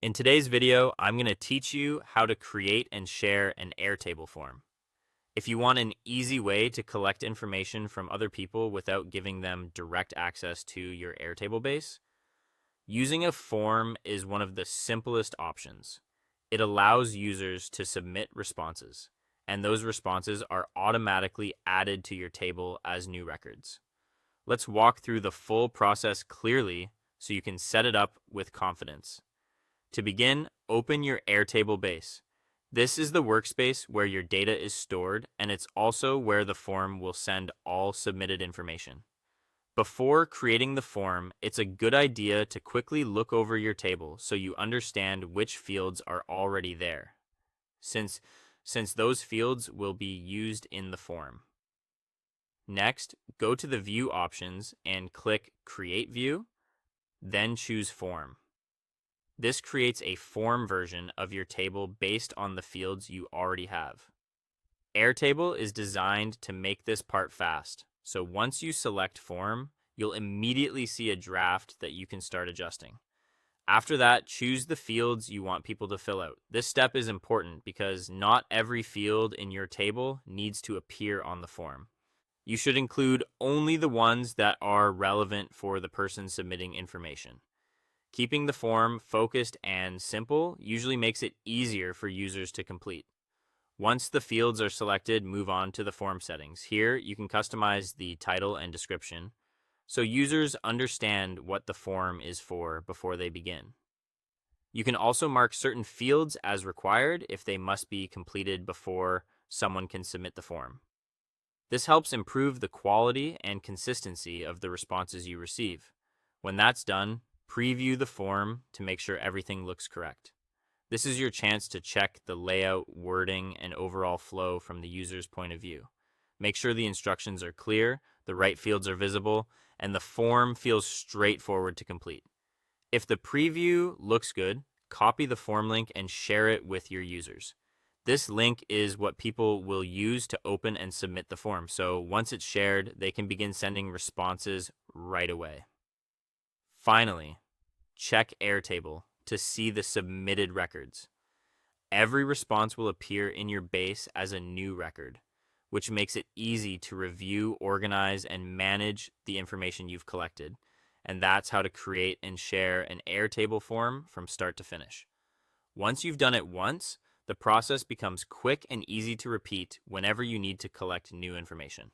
In today's video, I'm going to teach you how to create and share an Airtable form. If you want an easy way to collect information from other people without giving them direct access to your Airtable base, using a form is one of the simplest options. It allows users to submit responses, and those responses are automatically added to your table as new records. Let's walk through the full process clearly so you can set it up with confidence. To begin, open your Airtable base. This is the workspace where your data is stored, and it's also where the form will send all submitted information. Before creating the form, it's a good idea to quickly look over your table so you understand which fields are already there, since those fields will be used in the form. Next, go to the View options and click Create View, then choose Form. This creates a form version of your table based on the fields you already have. Airtable is designed to make this part fast, so once you select form, you'll immediately see a draft that you can start adjusting. After that, choose the fields you want people to fill out. This step is important because not every field in your table needs to appear on the form. You should include only the ones that are relevant for the person submitting information. Keeping the form focused and simple usually makes it easier for users to complete. Once the fields are selected, move on to the form settings. Here, you can customize the title and description so users understand what the form is for before they begin. You can also mark certain fields as required if they must be completed before someone can submit the form. This helps improve the quality and consistency of the responses you receive. When that's done, preview the form to make sure everything looks correct. This is your chance to check the layout, wording, and overall flow from the user's point of view. Make sure the instructions are clear, the right fields are visible, and the form feels straightforward to complete. If the preview looks good, copy the form link and share it with your users. This link is what people will use to open and submit the form, so once it's shared, they can begin sending responses right away. Finally, check Airtable to see the submitted records. Every response will appear in your base as a new record, which makes it easy to review, organize, and manage the information you've collected. And that's how to create and share an Airtable form from start to finish. Once you've done it once, the process becomes quick and easy to repeat whenever you need to collect new information.